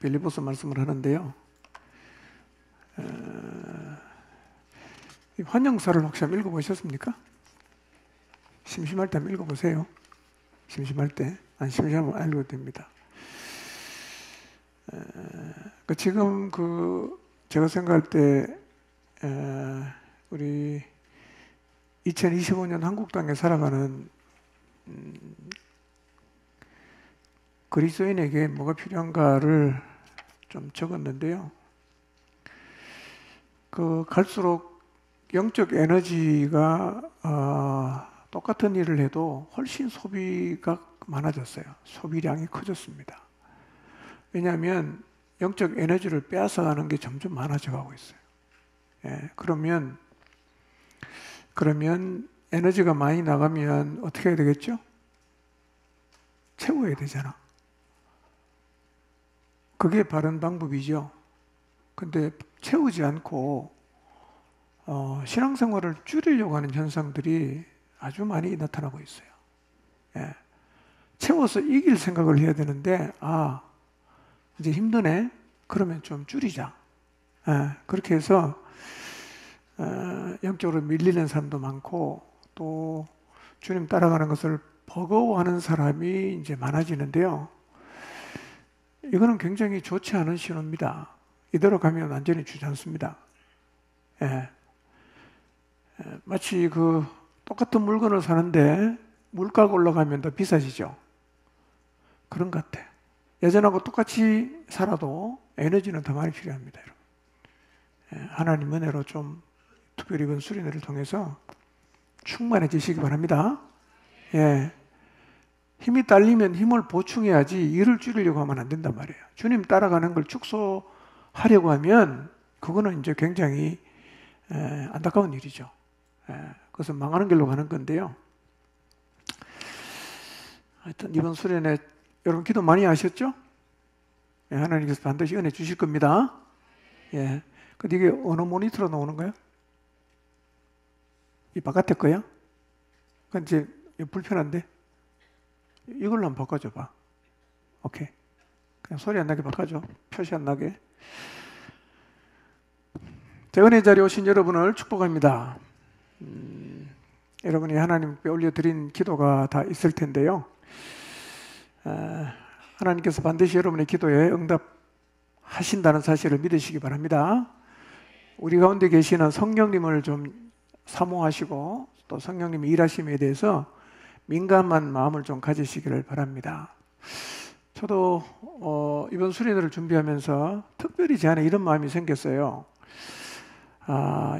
빌립보서 말씀을 하는데요. 이 환영사를 혹시 한번 읽어보셨습니까? 심심할 때 한번 읽어보세요. 심심할 때. 안 심심하면 안 읽어도 됩니다. 지금 제가 생각할 때 우리 2025년 한국 땅에 살아가는 그리스도인에게 뭐가 필요한가를 좀 적었는데요. 갈수록 영적 에너지가 똑같은 일을 해도 훨씬 소비가 많아졌어요. 소비량이 커졌습니다. 왜냐하면 영적 에너지를 빼앗아가는 게 점점 많아져 가고 있어요. 예, 그러면 에너지가 많이 나가면 어떻게 해야 되겠죠? 채워야 되잖아. 그게 바른 방법이죠. 근데 채우지 않고 신앙생활을 줄이려고 하는 현상들이 아주 많이 나타나고 있어요. 예. 채워서 이길 생각을 해야 되는데 이제 힘드네? 그러면 좀 줄이자. 예. 그렇게 해서 영적으로 밀리는 사람도 많고 또 주님 따라가는 것을 버거워하는 사람이 이제 많아지는데요. 이거는 굉장히 좋지 않은 신호입니다. 이대로 가면 완전히 주지 않습니다. 예. 마치 똑같은 물건을 사는데 물가가 올라가면 더 비싸지죠. 그런 것 같아. 예전하고 똑같이 살아도 에너지는 더 많이 필요합니다. 여러분. 예. 하나님 은혜로 좀 특별히 이번 수련회를 통해서 충만해지시기 바랍니다. 예. 힘이 딸리면 힘을 보충해야지 일을 줄이려고 하면 안 된단 말이에요. 주님 따라가는 걸 축소하려고 하면 그거는 이제 굉장히 안타까운 일이죠. 그래서 망하는 길로 가는 건데요. 하여튼 이번 수련회 여러분 기도 많이 하셨죠? 예, 하나님께서 반드시 은혜 주실 겁니다. 예. 근데 이게 어느 모니터로 나오는 거예요? 이 바깥에 거야? 그건 이제 불편한데? 이걸로 한번 바꿔줘 봐. 오케이. 그냥 소리 안 나게 바꿔줘. 표시 안 나게. 자, 은혜 자리에 오신 여러분을 축복합니다. 여러분이 하나님께 올려드린 기도가 다 있을 텐데요. 하나님께서 반드시 여러분의 기도에 응답하신다는 사실을 믿으시기 바랍니다. 우리 가운데 계시는 성령님을 좀 사모하시고 또 성령님의 일하심에 대해서 민감한 마음을 좀 가지시기를 바랍니다. 저도 이번 수련회를 준비하면서 특별히 제 안에 이런 마음이 생겼어요.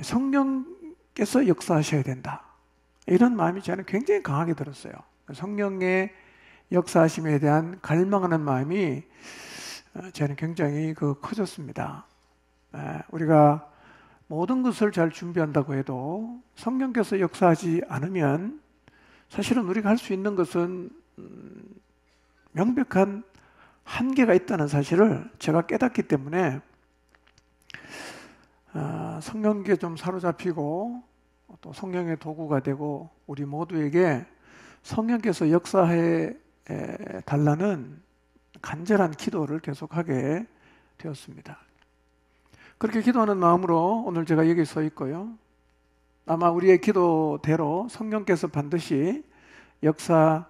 성령께서 역사하셔야 된다. 이런 마음이 저는 굉장히 강하게 들었어요. 성령의 역사하심에 대한 갈망하는 마음이 저는 굉장히 커졌습니다. 우리가 모든 것을 잘 준비한다고 해도 성령께서 역사하지 않으면 사실은 우리가 할 수 있는 것은 명백한 한계가 있다는 사실을 제가 깨닫기 때문에 성령께 좀 사로잡히고 또 성령의 도구가 되고 우리 모두에게 성령께서 역사해 달라는 간절한 기도를 계속하게 되었습니다. 그렇게 기도하는 마음으로 오늘 제가 여기 서 있고요. 아마 우리의 기도대로 성령께서 반드시 역사하십니다.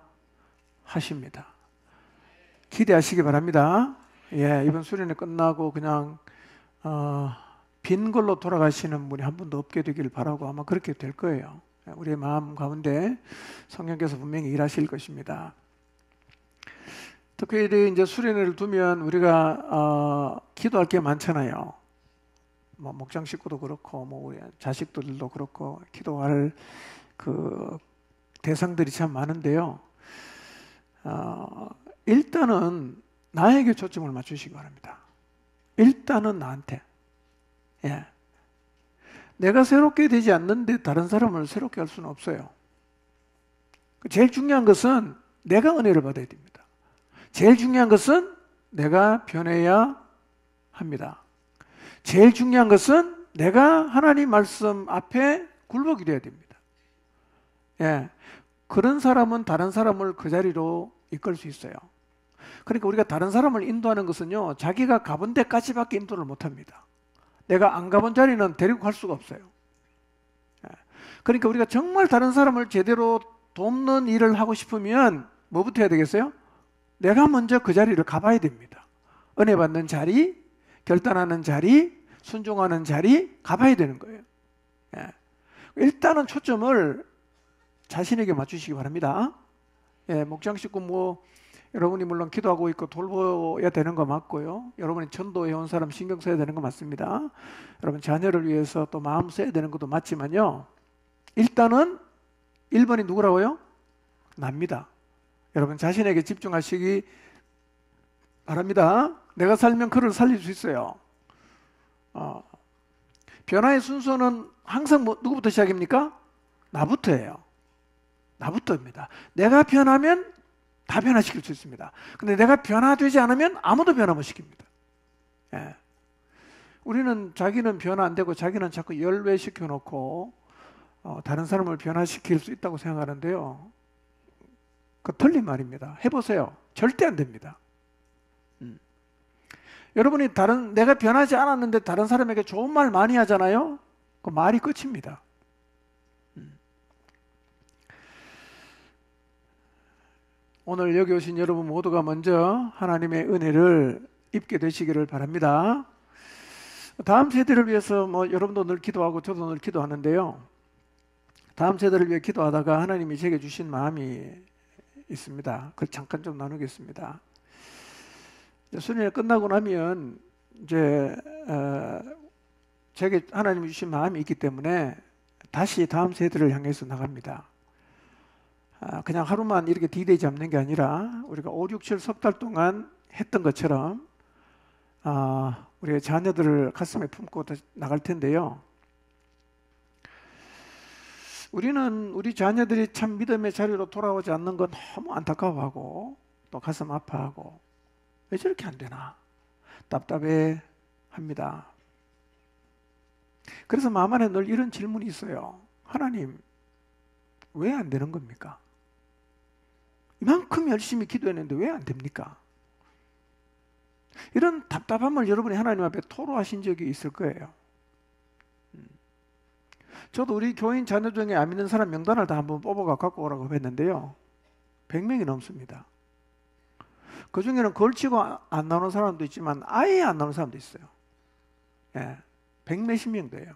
기대하시기 바랍니다. 예, 이번 수련회 끝나고 그냥 빈 걸로 돌아가시는 분이 한 분도 없게 되길 바라고 아마 그렇게 될 거예요. 우리의 마음 가운데 성령께서 분명히 일하실 것입니다. 특별히 이제 수련회를 두면 우리가 기도할 게 많잖아요. 목장 식구도 그렇고 우리 자식들도 그렇고 기도할 대상들이 참 많은데요. 일단은 나에게 초점을 맞추시기 바랍니다. 일단은 나한테. 예. 내가 새롭게 되지 않는데 다른 사람을 새롭게 할 수는 없어요. 제일 중요한 것은 내가 은혜를 받아야 됩니다. 제일 중요한 것은 내가 변해야 합니다. 제일 중요한 것은 내가 하나님 말씀 앞에 굴복이 되어야 됩니다. 예. 그런 사람은 다른 사람을 그 자리로 이끌 수 있어요. 그러니까 우리가 다른 사람을 인도하는 것은요, 자기가 가본 데까지밖에 인도를 못합니다. 내가 안 가본 자리는 데리고 갈 수가 없어요. 그러니까 우리가 정말 다른 사람을 제대로 돕는 일을 하고 싶으면 뭐부터 해야 되겠어요? 내가 먼저 그 자리를 가봐야 됩니다. 은혜 받는 자리, 결단하는 자리, 순종하는 자리 가봐야 되는 거예요. 일단은 초점을 자신에게 맞추시기 바랍니다. 목장 식구 여러분이 물론 기도하고 있고 돌봐야 되는 거 맞고요. 여러분이 전도해 온 사람 신경 써야 되는 거 맞습니다. 여러분 자녀를 위해서 또 마음 써야 되는 것도 맞지만요. 일단은 1번이 누구라고요? 납니다. 여러분 자신에게 집중하시기 바랍니다. 내가 살면 그를 살릴 수 있어요. 변화의 순서는 항상 누구부터 시작입니까? 나부터예요. 나부터입니다. 내가 변하면 다 변화시킬 수 있습니다. 근데 내가 변화되지 않으면 아무도 변화 못 시킵니다. 우리는 자기는 변화 안 되고 자기는 자꾸 열외시켜 놓고 다른 사람을 변화시킬 수 있다고 생각하는데요. 그 틀린 말입니다. 해보세요. 절대 안 됩니다. 여러분이 내가 변하지 않았는데 다른 사람에게 좋은 말 많이 하잖아요. 그 말이 끝입니다. 오늘 여기 오신 여러분 모두가 먼저 하나님의 은혜를 입게 되시기를 바랍니다. 다음 세대를 위해서 여러분도 늘 기도하고 저도 늘 기도하는데요. 다음 세대를 위해 기도하다가 하나님이 제게 주신 마음이 있습니다. 그걸 잠깐 좀 나누겠습니다. 수련회 끝나고 나면 이제 제게 하나님이 주신 마음이 있기 때문에 다시 다음 세대를 향해서 나갑니다. 그냥 하루만 이렇게 디데이 잡는 게 아니라 우리가 5, 6, 7 석 달 동안 했던 것처럼 우리의 자녀들을 가슴에 품고 나갈 텐데요. 우리는 우리 자녀들이 참 믿음의 자리로 돌아오지 않는 건 너무 안타까워하고 또 가슴 아파하고 왜 저렇게 안 되나 답답해 합니다. 그래서 마음 안에 늘 이런 질문이 있어요. 하나님, 왜 안 되는 겁니까? 이만큼 열심히 기도했는데 왜 안 됩니까? 이런 답답함을 여러분이 하나님 앞에 토로하신 적이 있을 거예요. 저도 우리 교인 자녀 중에 안 믿는 사람 명단을 다 한번 뽑아가 갖고 오라고 했는데요. 100명이 넘습니다. 그 중에는 걸치고 안 나오는 사람도 있지만 아예 안 나오는 사람도 있어요. 100몇십 명 돼요.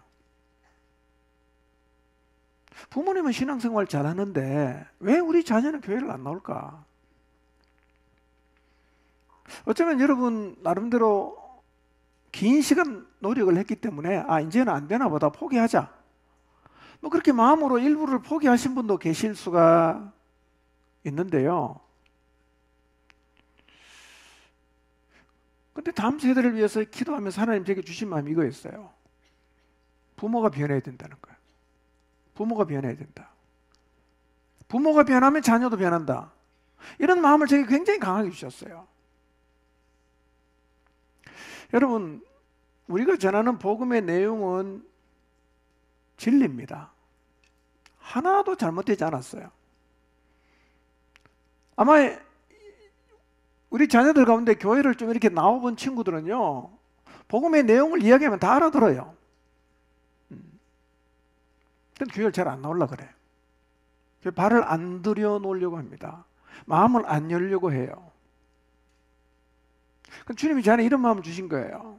부모님은 신앙생활 잘하는데 왜 우리 자녀는 교회를 안 나올까? 어쩌면 여러분 나름대로 긴 시간 노력을 했기 때문에 이제는 안 되나 보다 포기하자. 그렇게 마음으로 일부를 포기하신 분도 계실 수가 있는데요. 근데 다음 세대를 위해서 기도하면서 하나님 제게 주신 마음이 이거였어요. 부모가 변해야 된다는 거예요. 부모가 변해야 된다. 부모가 변하면 자녀도 변한다. 이런 마음을 제게 굉장히 강하게 주셨어요. 여러분, 우리가 전하는 복음의 내용은 진리입니다. 하나도 잘못되지 않았어요. 아마 우리 자녀들 가운데 교회를 좀 이렇게 나와본 친구들은요, 복음의 내용을 이야기하면 다 알아들어요. 근데 교회를 잘 안 나오려고 그래요. 발을 안 들여놓으려고 합니다. 마음을 안 열려고 해요. 주님이 제 안에 이런 마음을 주신 거예요.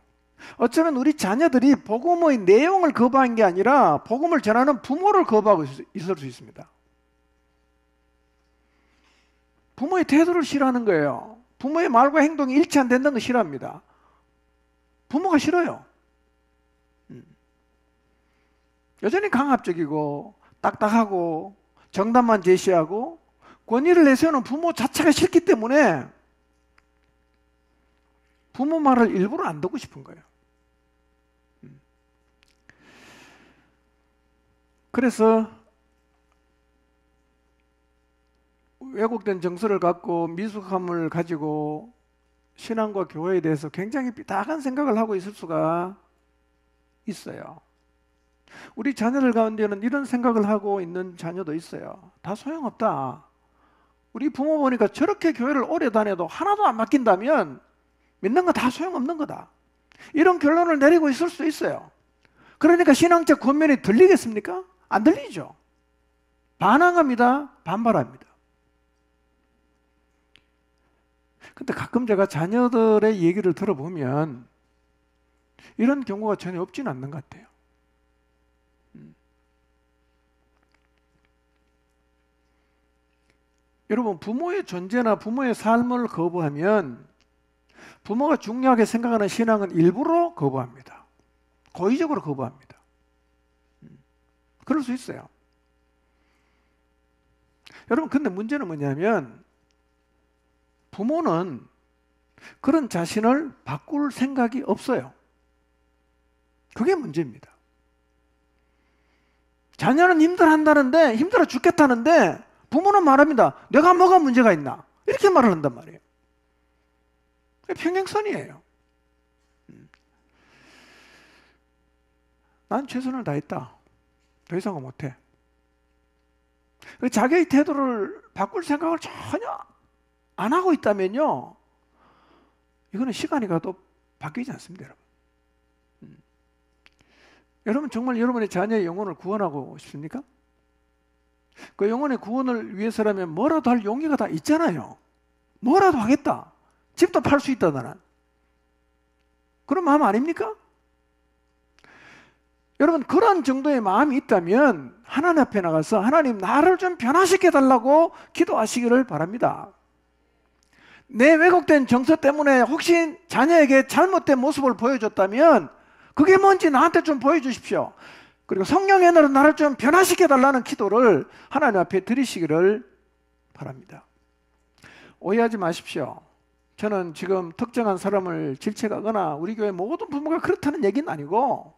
어쩌면 우리 자녀들이 복음의 내용을 거부한 게 아니라 복음을 전하는 부모를 거부하고 있을 수 있습니다. 부모의 태도를 싫어하는 거예요. 부모의 말과 행동이 일치 안 된다는 거 싫어합니다. 부모가 싫어요. 여전히 강압적이고 딱딱하고 정답만 제시하고 권위를 내세우는 부모 자체가 싫기 때문에 부모 말을 일부러 안 듣고 싶은 거예요. 그래서 왜곡된 정서를 갖고 미숙함을 가지고 신앙과 교회에 대해서 굉장히 삐딱한 생각을 하고 있을 수가 있어요. 우리 자녀들 가운데는 이런 생각을 하고 있는 자녀도 있어요. 다 소용없다. 우리 부모 보니까 저렇게 교회를 오래 다녀도 하나도 안 바뀐다면 믿는 거 다 소용없는 거다. 이런 결론을 내리고 있을 수 있어요. 그러니까 신앙적 권면이 들리겠습니까? 안 들리죠. 반항합니다. 반발합니다. 근데 가끔 제가 자녀들의 얘기를 들어보면 이런 경우가 전혀 없지는 않는 것 같아요. 여러분, 부모의 존재나 부모의 삶을 거부하면 부모가 중요하게 생각하는 신앙은 일부러 거부합니다. 고의적으로 거부합니다. 그럴 수 있어요. 여러분, 근데 문제는 뭐냐면 부모는 그런 자신을 바꿀 생각이 없어요. 그게 문제입니다. 자녀는 힘들어한다는데, 힘들어 죽겠다는데 부모는 말합니다. 내가 뭐가 문제가 있나? 이렇게 말을 한단 말이에요. 평행선이에요. 난 최선을 다했다. 더 이상은 못해. 자기의 태도를 바꿀 생각을 전혀 안 하고 있다면요, 이거는 시간이 가도 바뀌지 않습니다, 여러분. 여러분 정말 여러분의 자녀의 영혼을 구원하고 싶습니까? 그 영혼의 구원을 위해서라면 뭐라도 할 용기가 다 있잖아요. 뭐라도 하겠다. 집도 팔 수 있다, 나는. 그런 마음 아닙니까? 여러분, 그런 정도의 마음이 있다면 하나님 앞에 나가서 하나님, 나를 좀 변화시켜 달라고 기도하시기를 바랍니다. 내 왜곡된 정서 때문에 혹시 자녀에게 잘못된 모습을 보여줬다면 그게 뭔지 나한테 좀 보여주십시오. 그리고 성령의 은혜로 나를 좀 변화시켜 달라는 기도를 하나님 앞에 드리시기를 바랍니다. 오해하지 마십시오. 저는 지금 특정한 사람을 질책하거나 우리 교회 모든 부모가 그렇다는 얘기는 아니고,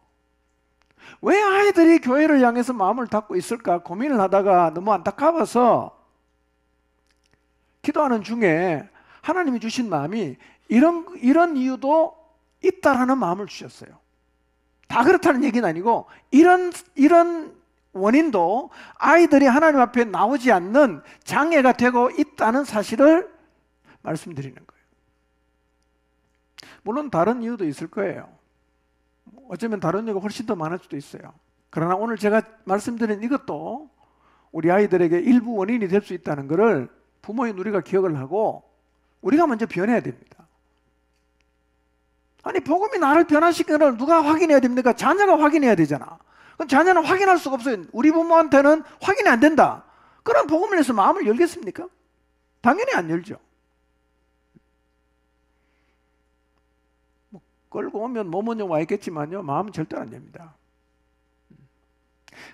왜 아이들이 교회를 향해서 마음을 닫고 있을까 고민을 하다가 너무 안타까워서 기도하는 중에 하나님이 주신 마음이 이런 이유도 있다라는 마음을 주셨어요. 다 그렇다는 얘기는 아니고 이런 원인도 아이들이 하나님 앞에 나오지 않는 장애가 되고 있다는 사실을 말씀드리는 거예요. 물론 다른 이유도 있을 거예요. 어쩌면 다른 이유가 훨씬 더 많을 수도 있어요. 그러나 오늘 제가 말씀드린 이것도 우리 아이들에게 일부 원인이 될 수 있다는 것을 부모인 우리가 기억을 하고 우리가 먼저 변해야 됩니다. 아니, 복음이 나를 변화시키는 걸 누가 확인해야 됩니까? 자녀가 확인해야 되잖아. 그럼 자녀는 확인할 수가 없어요. 우리 부모한테는 확인이 안 된다. 그럼 복음을 위해서 마음을 열겠습니까? 당연히 안 열죠. 뭐 끌고 오면 몸은 와 있겠지만요, 마음은 절대 안 엽니다.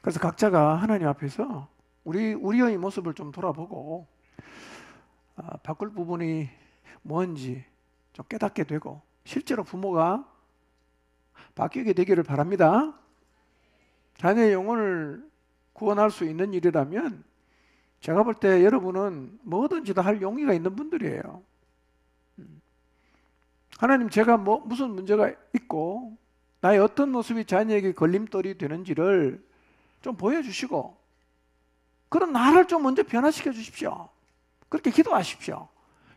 그래서 각자가 하나님 앞에서 우리의 모습을 좀 돌아보고 바꿀 부분이 뭔지 좀 깨닫게 되고 실제로 부모가 바뀌게 되기를 바랍니다. 자녀의 영혼을 구원할 수 있는 일이라면 제가 볼 때 여러분은 뭐든지 다 할 용의가 있는 분들이에요. 하나님, 제가 무슨 문제가 있고 나의 어떤 모습이 자녀에게 걸림돌이 되는지를 좀 보여주시고 그런 나를 좀 먼저 변화시켜 주십시오. 그렇게 기도하십시오.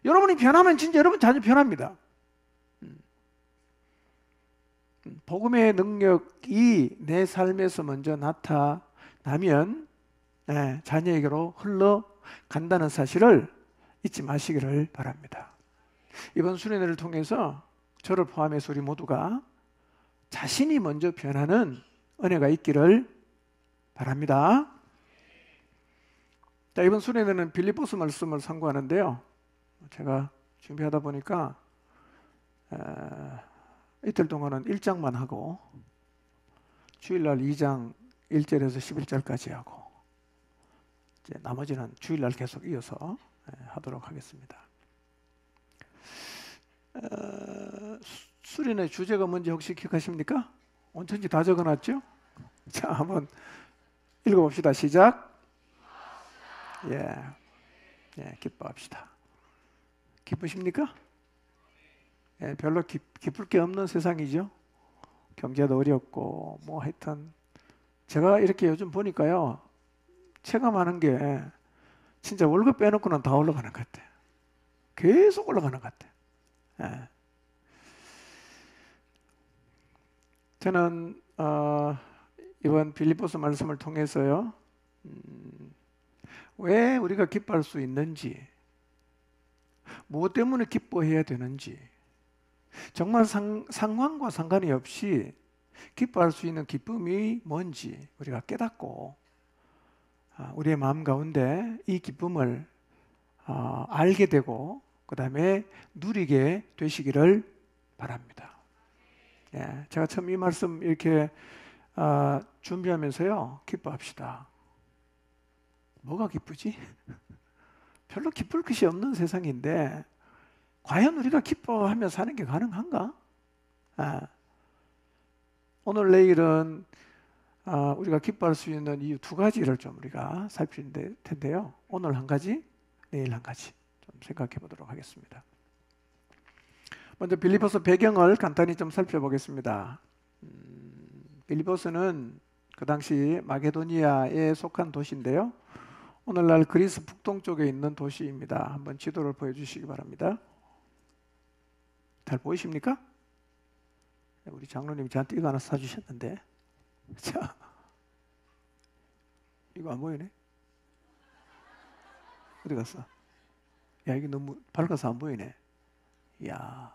여러분이 변하면 진짜 여러분 자녀 변합니다. 복음의 능력이 내 삶에서 먼저 나타나면 자녀에게로 흘러간다는 사실을 잊지 마시기를 바랍니다. 이번 수련회를 통해서 저를 포함해서 우리 모두가 자신이 먼저 변하는 은혜가 있기를 바랍니다. 자, 이번 수련회는 빌립보서 말씀을 상고하는데요, 제가 준비하다 보니까 이틀 동안은 1장만 하고 주일날 2장 1절에서 11절까지 하고 이제 나머지는 주일날 계속 이어서 하도록 하겠습니다. 수련의 주제가 뭔지 혹시 기억하십니까? 온천지 다 적어놨죠? 자, 한번 읽어봅시다. 시작. 기뻐합시다. 기쁘십니까? 별로 기쁠 게 없는 세상이죠. 경제도 어렵고 뭐 하여튼 제가 이렇게 요즘 보니까요, 체감하는 게 진짜 월급 빼놓고는 다 올라가는 것 같아. 계속 올라가는 것 같아. 예. 저는 이번 빌립보서 말씀을 통해서요, 왜 우리가 기뻐할 수 있는지, 무엇 때문에 기뻐해야 되는지, 정말 상황과 상관이 없이 기뻐할 수 있는 기쁨이 뭔지 우리가 깨닫고 우리의 마음 가운데 이 기쁨을 알게 되고 그 다음에 누리게 되시기를 바랍니다. 예, 제가 처음 이 말씀 이렇게 준비하면서요, 기뻐합시다. 뭐가 기쁘지? 별로 기쁠 것이 없는 세상인데 과연 우리가 기뻐하며 사는 게 가능한가? 오늘 내일은 우리가 기뻐할 수 있는 이유 두 가지를 좀 우리가 살필 텐데요. 오늘 한 가지, 내일 한 가지 좀 생각해 보도록 하겠습니다. 먼저 빌립보서 배경을 간단히 좀 살펴보겠습니다. 빌립보서는 그 당시 마게도니아에 속한 도시인데요. 오늘날 그리스 북동쪽에 있는 도시입니다. 한번 지도를 보여주시기 바랍니다. 잘 보이십니까? 우리 장로님이 저한테 이거 하나 사주셨는데, 자, 이거 안 보이네? 어디 갔어? 야, 이게 너무 밝아서 안 보이네. 이야.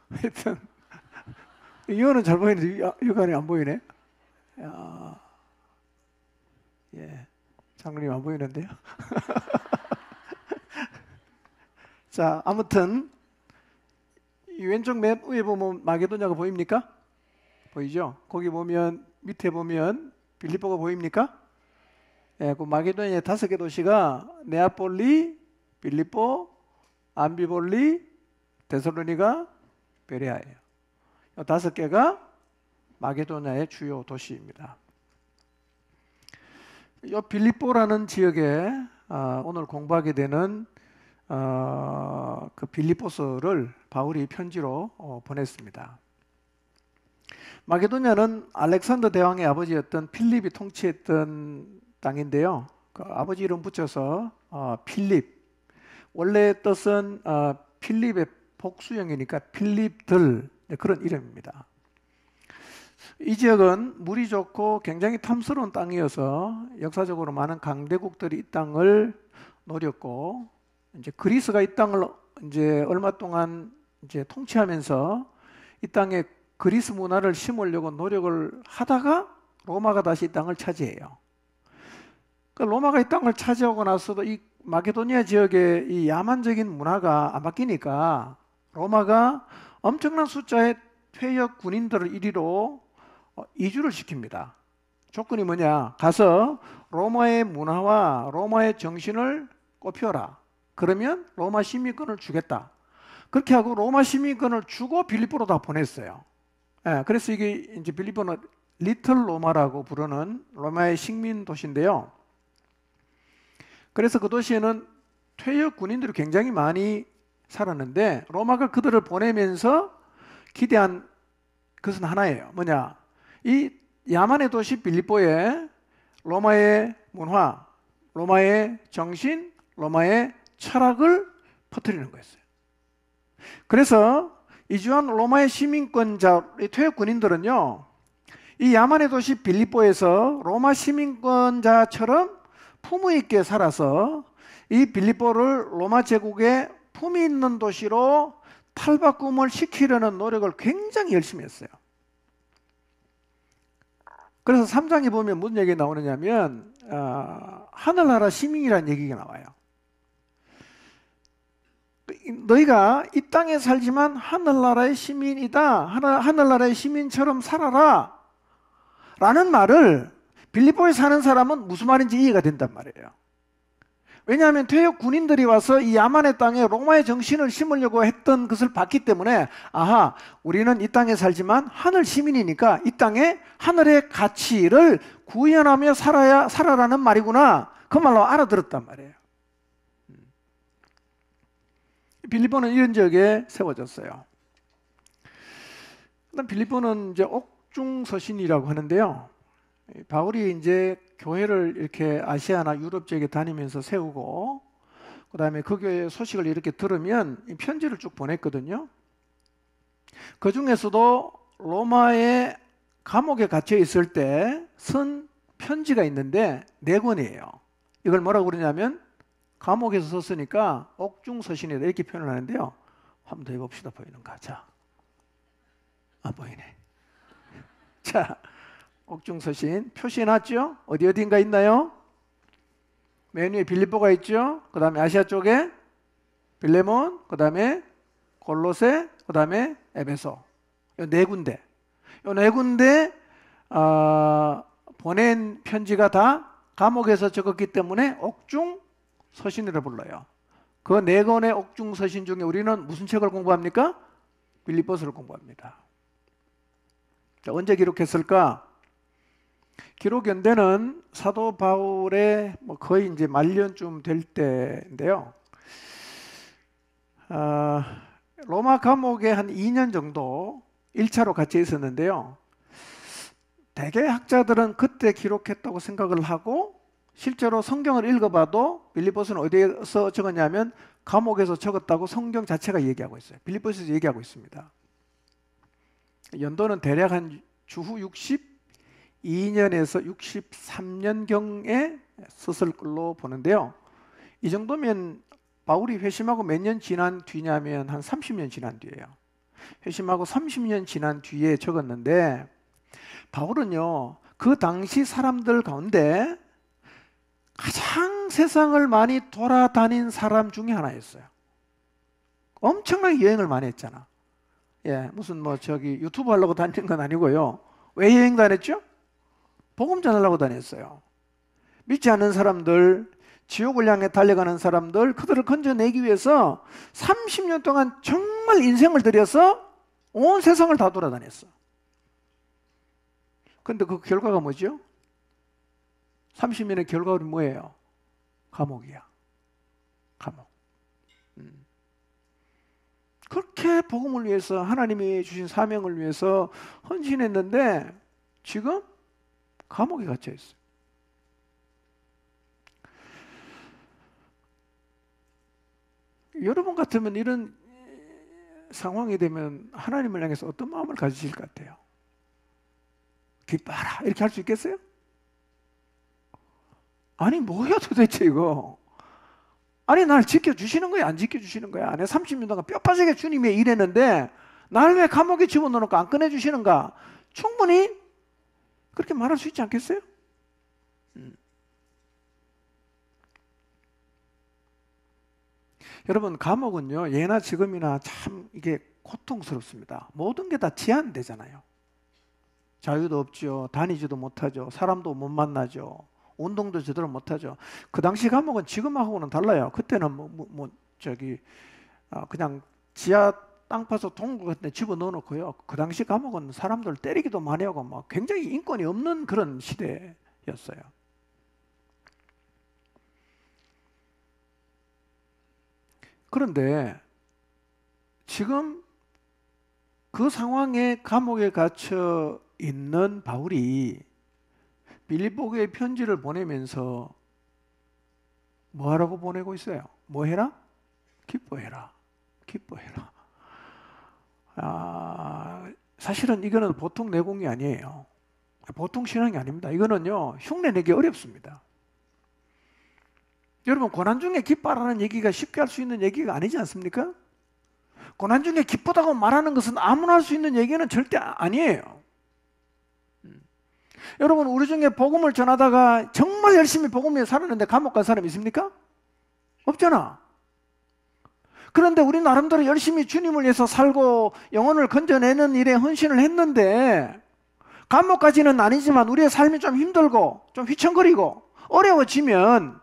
하여튼, 이거는 잘 보이는데, 이거 안 보이네? 야. 예. 장로님 안 보이는데요? 자, 아무튼, 이 왼쪽 맨 위에 보면 마게도냐가 보입니까? 보이죠? 거기 보면 밑에 보면 빌립보가 보입니까? 예, 그 마게도냐의 5개 도시가 네아폴리, 빌립보, 암비볼리, 데살로니가, 베레아예요. 이 5개가 마게도냐의 주요 도시입니다. 이 빌립보라는 지역에 오늘 공부하게 되는 그 빌립보서를 바울이 편지로 보냈습니다. 마게도냐는 알렉산더 대왕의 아버지였던 필립이 통치했던 땅인데요. 그 아버지 이름 붙여서 필립. 원래 뜻은 필립의 복수형이니까 필립들, 그런 이름입니다. 이 지역은 물이 좋고 굉장히 탐스러운 땅이어서 역사적으로 많은 강대국들이 이 땅을 노렸고, 이제 그리스가 이 땅을 이제 얼마 동안 이제 통치하면서 이 땅에 그리스 문화를 심으려고 노력을 하다가 로마가 다시 이 땅을 차지해요. 그러니까 로마가 이 땅을 차지하고 나서도 이 마게도니아 지역의 이 야만적인 문화가 안 바뀌니까 로마가 엄청난 숫자의 퇴역 군인들을 이리로 이주를 시킵니다. 조건이 뭐냐? 가서 로마의 문화와 로마의 정신을 꼽혀라. 그러면 로마 시민권을 주겠다. 그렇게 하고 로마 시민권을 주고 빌립보로 다 보냈어요. 예, 그래서 이게 이제 빌립보는 리틀 로마라고 부르는 로마의 식민 도시인데요. 그래서 그 도시에는 퇴역 군인들이 굉장히 많이 살았는데 로마가 그들을 보내면서 기대한 것은 하나예요. 뭐냐? 이 야만의 도시 빌립보에 로마의 문화, 로마의 정신, 로마의 철학을 퍼뜨리는 거였어요. 그래서 이주한 로마의 시민권자, 퇴역 군인들은요, 이 야만의 도시 빌립보에서 로마 시민권자처럼 품위 있게 살아서 이 빌립보를 로마 제국의 품위 있는 도시로 탈바꿈을 시키려는 노력을 굉장히 열심히 했어요. 그래서 3장에 보면 무슨 얘기가 나오느냐면 하늘나라 시민이라는 얘기가 나와요. 너희가 이 땅에 살지만 하늘나라의 시민이다. 하늘나라의 시민처럼 살아라. 라는 말을 빌립보에 사는 사람은 무슨 말인지 이해가 된단 말이에요. 왜냐하면 퇴역 군인들이 와서 이 야만의 땅에 로마의 정신을 심으려고 했던 것을 봤기 때문에 아하, 우리는 이 땅에 살지만 하늘 시민이니까 이 땅에 하늘의 가치를 구현하며 살아라는 말이구나. 그 말로 알아들었단 말이에요. 빌립보는 이런 지역에 세워졌어요. 빌립보는 이제 옥중서신이라고 하는데요. 바울이 이제 교회를 이렇게 아시아나 유럽 지역에 다니면서 세우고, 그 다음에 그 교회 소식을 이렇게 들으면 이 편지를 쭉 보냈거든요. 그 중에서도 로마의 감옥에 갇혀 있을 때 쓴 편지가 있는데 4권이에요. 이걸 뭐라고 그러냐면 감옥에서 썼으니까 옥중서신이다 이렇게 표현을 하는데요. 한번 더 해봅시다. 보이는가? 자, 보이네. 자, 옥중서신 표시해놨죠? 어딘가 있나요? 맨 위에 빌립보가 있죠? 그 다음에 아시아 쪽에 빌레몬, 그 다음에 골로새, 그 다음에 에베소. 이 4군데. 이 4군데 보낸 편지가 다 감옥에서 적었기 때문에 옥중서신이라 불러요. 그 4권의 옥중서신 중에 우리는 무슨 책을 공부합니까? 빌립보서를 공부합니다. 자, 언제 기록했을까? 기록 연대는 사도 바울의 거의 이제 말년쯤 될 때인데요. 로마 감옥에 한 2년 정도 1차로 갇혀 있었는데요. 대개 학자들은 그때 기록했다고 생각을 하고 실제로 성경을 읽어봐도 빌립보서는 어디에서 적었냐면 감옥에서 적었다고 성경 자체가 얘기하고 있어요. 빌립보서에서 얘기하고 있습니다. 연도는 대략 한 주후 62년에서 63년경에 썼을 걸로 보는데요. 이 정도면 바울이 회심하고 몇 년 지난 뒤냐면 한 30년 지난 뒤에요. 회심하고 30년 지난 뒤에 적었는데 바울은요, 그 당시 사람들 가운데 가장 세상을 많이 돌아다닌 사람 중에 하나였어요. 엄청나게 여행을 많이 했잖아. 예, 무슨 유튜브 하려고 다니는 건 아니고요. 왜 여행 다녔죠? 복음 전하려고 다녔어요. 믿지 않는 사람들, 지옥을 향해 달려가는 사람들, 그들을 건져내기 위해서 30년 동안 정말 인생을 들여서 온 세상을 다 돌아다녔어. 근데 그 결과가 뭐죠? 30년의 결과는 뭐예요? 감옥이야. 감옥. 그렇게 복음을 위해서 하나님이 주신 사명을 위해서 헌신했는데 지금 감옥에 갇혀 있어요. 여러분 같으면 이런 상황이 되면 하나님을 향해서 어떤 마음을 가지실 것 같아요? 기뻐하라 이렇게 할 수 있겠어요? 아니 뭐야 도대체 이거. 아니 날 지켜주시는 거야 안 지켜주시는 거야? 내가 30년 동안 뼈 빠지게 주님이 일했는데 날 왜 감옥에 집어넣어놓고 안 꺼내주시는가? 충분히 그렇게 말할 수 있지 않겠어요? 여러분 감옥은요 예나 지금이나 참 이게 고통스럽습니다. 모든 게 다 제한되잖아요. 자유도 없죠. 다니지도 못하죠. 사람도 못 만나죠. 운동도 제대로 못하죠. 그 당시 감옥은 지금하고는 달라요. 그때는 그냥 지하 땅 파서 동굴 같은 데 집어넣어놓고요. 그 당시 감옥은 사람들 때리기도 많이 하고 막 굉장히 인권이 없는 그런 시대였어요. 그런데 지금 그 상황에 감옥에 갇혀 있는 바울이 빌립보교에 편지를 보내면서 뭐하라고 보내고 있어요? 뭐 해라? 기뻐해라. 기뻐해라. 사실은 이거는 보통 내공이 아니에요. 보통 신앙이 아닙니다. 이거는요 흉내내기 어렵습니다. 여러분 고난 중에 기뻐하라는 얘기가 쉽게 할 수 있는 얘기가 아니지 않습니까? 고난 중에 기쁘다고 말하는 것은 아무나 할 수 있는 얘기는 절대 아니에요. 여러분 우리 중에 복음을 전하다가 정말 열심히 복음 위해 살았는데 감옥 간 사람 있습니까? 없잖아. 그런데 우리 나름대로 열심히 주님을 위해서 살고 영혼을 건져내는 일에 헌신을 했는데 감옥까지는 아니지만 우리의 삶이 좀 힘들고 좀 휘청거리고 어려워지면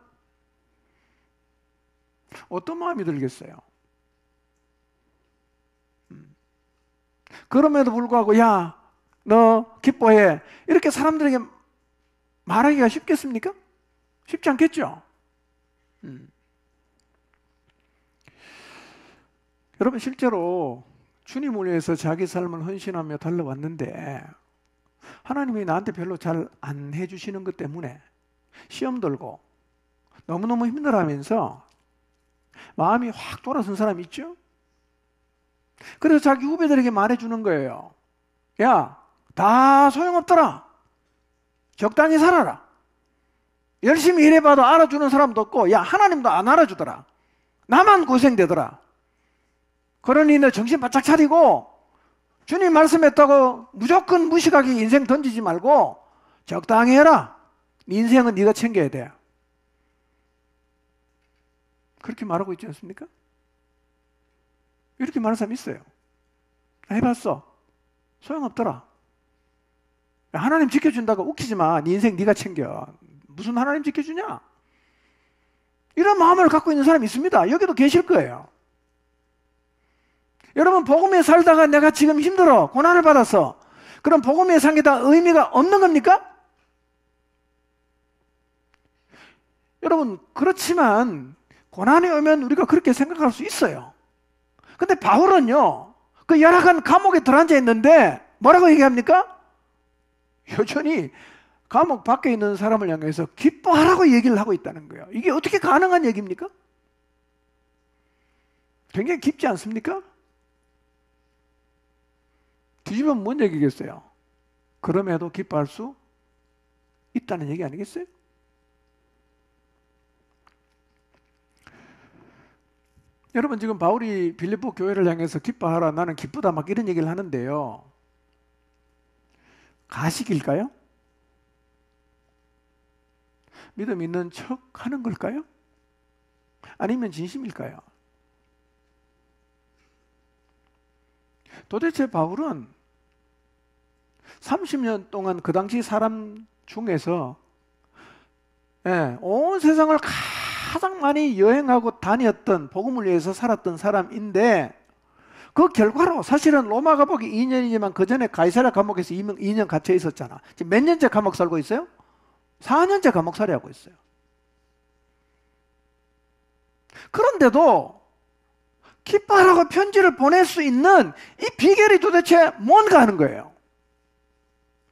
어떤 마음이 들겠어요? 그럼에도 불구하고 야, 너 기뻐해 이렇게 사람들에게 말하기가 쉽겠습니까? 쉽지 않겠죠? 여러분 실제로 주님을 위해서 자기 삶을 헌신하며 달려왔는데 하나님이 나한테 별로 잘 안 해주시는 것 때문에 시험 들고 너무너무 힘들어하면서 마음이 확 돌아선 사람이 있죠. 그래서 자기 후배들에게 말해주는 거예요. 야, 다 소용없더라. 적당히 살아라. 열심히 일해봐도 알아주는 사람도 없고, 야, 하나님도 안 알아주더라. 나만 고생되더라. 그러니 너 정신 바짝 차리고 주님 말씀했다고 무조건 무식하게 인생 던지지 말고 적당히 해라. 네 인생은 네가 챙겨야 돼. 그렇게 말하고 있지 않습니까? 이렇게 말하는 사람이 있어요. 해봤어. 소용없더라. 하나님 지켜준다고 웃기지 마. 네 인생 네가 챙겨. 무슨 하나님 지켜주냐? 이런 마음을 갖고 있는 사람이 있습니다. 여기도 계실 거예요. 여러분, 복음에 살다가 내가 지금 힘들어, 고난을 받았어. 그럼 복음에 산 게 다 의미가 없는 겁니까? 여러분, 그렇지만 고난이 오면 우리가 그렇게 생각할 수 있어요. 근데 바울은요, 그 열악한 감옥에 들어앉아 있는데 뭐라고 얘기합니까? 여전히 감옥 밖에 있는 사람을 향해서 기뻐하라고 얘기를 하고 있다는 거예요. 이게 어떻게 가능한 얘기입니까? 굉장히 깊지 않습니까? 뒤집으면 뭔 얘기겠어요? 그럼에도 기뻐할 수 있다는 얘기 아니겠어요? 여러분, 지금 바울이 빌립보 교회를 향해서 기뻐하라, 나는 기쁘다, 막 이런 얘기를 하는데요. 가식일까요? 믿음 있는 척 하는 걸까요? 아니면 진심일까요? 도대체 바울은 30년 동안 그 당시 사람 중에서 온 세상을 가장 많이 여행하고 다녔던, 복음을 위해서 살았던 사람인데, 그 결과로 사실은 로마 감옥이 2년이지만 그 전에 가이사랴 감옥에서 2년 갇혀 있었잖아. 지금 몇 년째 감옥 살고 있어요? 4년째 감옥 살이하고 있어요. 그런데도 기뻐하라고 편지를 보낼 수 있는 이 비결이 도대체 뭔가 하는 거예요.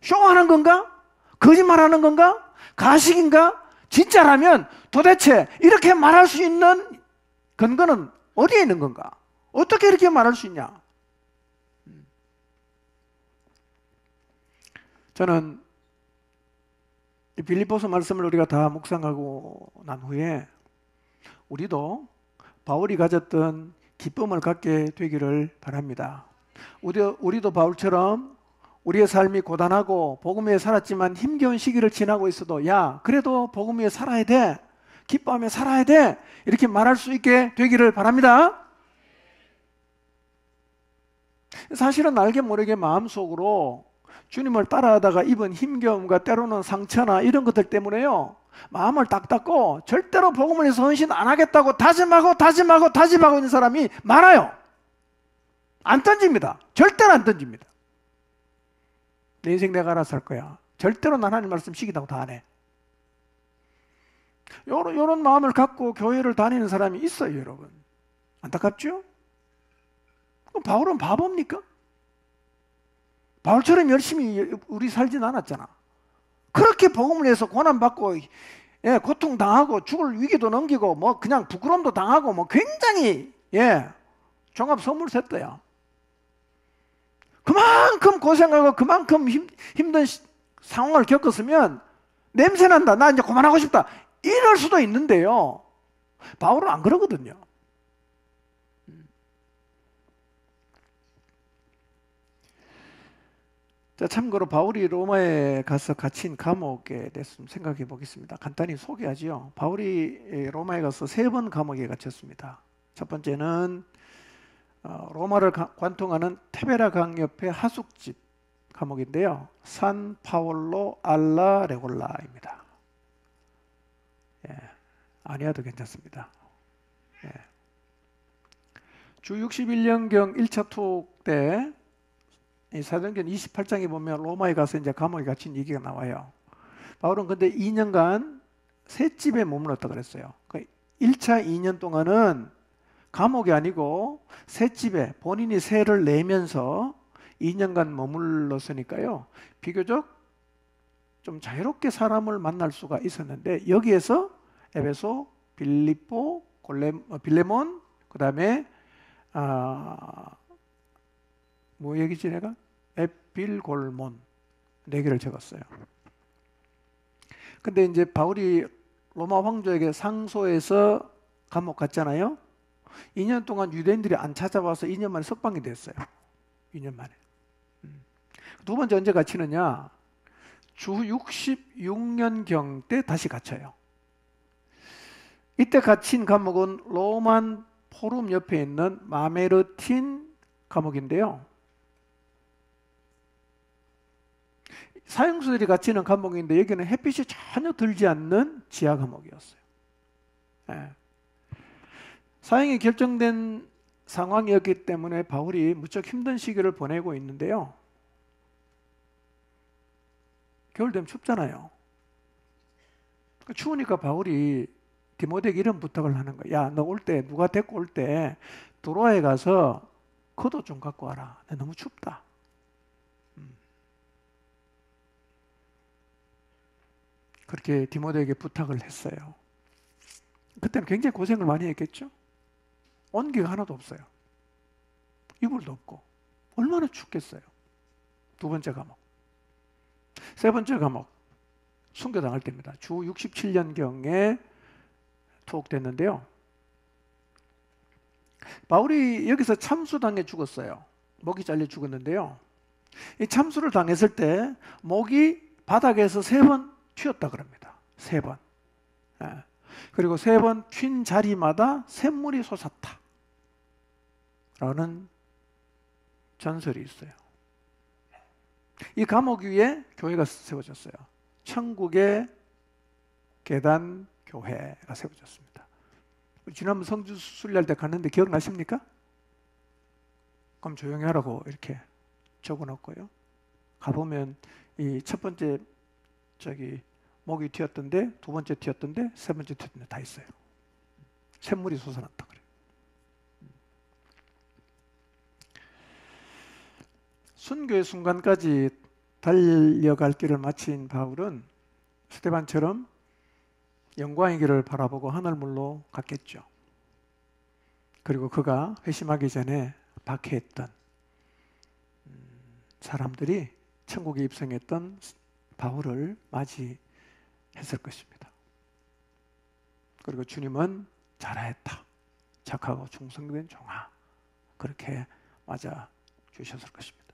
쇼하는 건가? 거짓말하는 건가? 가식인가? 진짜라면 도대체 이렇게 말할 수 있는 근거는 어디에 있는 건가? 어떻게 이렇게 말할 수 있냐? 저는 이 빌립보서 말씀을 우리가 다 묵상하고 난 후에 우리도 바울이 가졌던 기쁨을 갖게 되기를 바랍니다. 우리도 바울처럼 우리의 삶이 고단하고 복음 위에 살았지만 힘겨운 시기를 지나고 있어도, 야, 그래도 복음 위에 살아야 돼, 기뻐하며 살아야 돼, 이렇게 말할 수 있게 되기를 바랍니다. 사실은 알게 모르게 마음속으로 주님을 따라하다가 입은 힘겨움과 때로는 상처나 이런 것들 때문에요, 마음을 딱 닫고 절대로 복음을 위해서 헌신 안 하겠다고 다짐하고 있는 사람이 많아요. 안 던집니다. 절대로 안 던집니다. 내 인생 내가 알아서 할 거야. 절대로 난 하나님 말씀 시키다고 다 안 해. 요런 마음을 갖고 교회를 다니는 사람이 있어요, 여러분. 안타깝죠? 그럼 바울은 바보입니까? 바울처럼 열심히 우리 살진 않았잖아. 그렇게 복음을 위해서 고난받고, 고통당하고 죽을 위기도 넘기고 뭐 그냥 부끄러움도 당하고 뭐 굉장히 종합 선물 셌어요. 그만큼 고생하고 그만큼 힘든 상황을 겪었으면 냄새난다, 나 이제 그만하고 싶다, 이럴 수도 있는데요, 바울은 안 그러거든요. 자, 참고로 바울이 로마에 가서 갇힌 감옥에 대해서 생각해 보겠습니다. 간단히 소개하지요. 바울이 로마에 가서 3번 감옥에 갇혔습니다. 첫 번째는 로마를 관통하는 테베라 강 옆에 하숙집 감옥인데요, 산 파올로 알라 레골라입니다. 아니어도 괜찮습니다. 주 61년경 1차 투옥 때 사도행전 28장에 보면 로마에 가서 이제 감옥에 갇힌 얘기가 나와요. 바울은 근데 2년간 셋집에 머물렀다 그랬어요. 1차 2년 동안은 감옥이 아니고 셋집에 본인이 세를 내면서 2년간 머물렀으니까요, 비교적 좀 자유롭게 사람을 만날 수가 있었는데 여기에서 에베소, 빌립보, 빌레몬, 그 다음에 뭐 얘기지 내가? 에필골몬 네 개를 적었어요. 근데 이제 바울이 로마 황제에게 상소해서 감옥 갔잖아요. 2년 동안 유대인들이 안 찾아와서 2년 만에 석방이 됐어요. 2년 만에. 두 번째 언제 갇히느냐? 주 66년경 때 다시 갇혀요. 이때 갇힌 감옥은 로만 포럼 옆에 있는 마메르틴 감옥인데요. 사형수들이 갇히는 감옥인데 여기는 햇빛이 전혀 들지 않는 지하 감옥이었어요. 네. 사형이 결정된 상황이었기 때문에 바울이 무척 힘든 시기를 보내고 있는데요. 겨울 되면 춥잖아요. 추우니까 바울이 디모데에게 이런 부탁을 하는 거야. 야, 너 올 때, 누가 데리고 올 때 도로아에 가서 겉옷 좀 갖고 와라. 너무 춥다. 그렇게 디모데에게 부탁을 했어요. 그때는 굉장히 고생을 많이 했겠죠? 온기가 하나도 없어요. 이불도 없고 얼마나 춥겠어요. 두 번째 감옥. 세 번째 감옥. 순교당할 때입니다. 주 67년경에 투옥됐는데요. 바울이 여기서 참수당해 죽었어요. 목이 잘려 죽었는데요. 이 참수를 당했을 때 목이 바닥에서 3번 튀었다 그럽니다. 3번. 예. 그리고 3번 튄 자리마다 샘물이 솟았다 라는 전설이 있어요. 이 감옥 위에 교회가 세워졌어요. 천국의 계단 교회가 세워졌습니다. 지난번 성주 순례할 때 갔는데 기억나십니까? 그럼 조용히 하라고 이렇게 적어놓고요. 가보면 이 첫 번째 목이 튀었던데, 두 번째 튀었던데, 세 번째 튀었던데 다 있어요. 샘물이 솟아났다 그래요. 순교의 순간까지 달려갈 길을 마친 바울은 스데반처럼 영광의 길을 바라보고 하늘물로 갔겠죠. 그리고 그가 회심하기 전에 박해했던 사람들이 천국에 입성했던 바울을 맞이했을 것입니다. 그리고 주님은 잘하였다. 착하고 충성된 종아. 그렇게 맞아 주셨을 것입니다.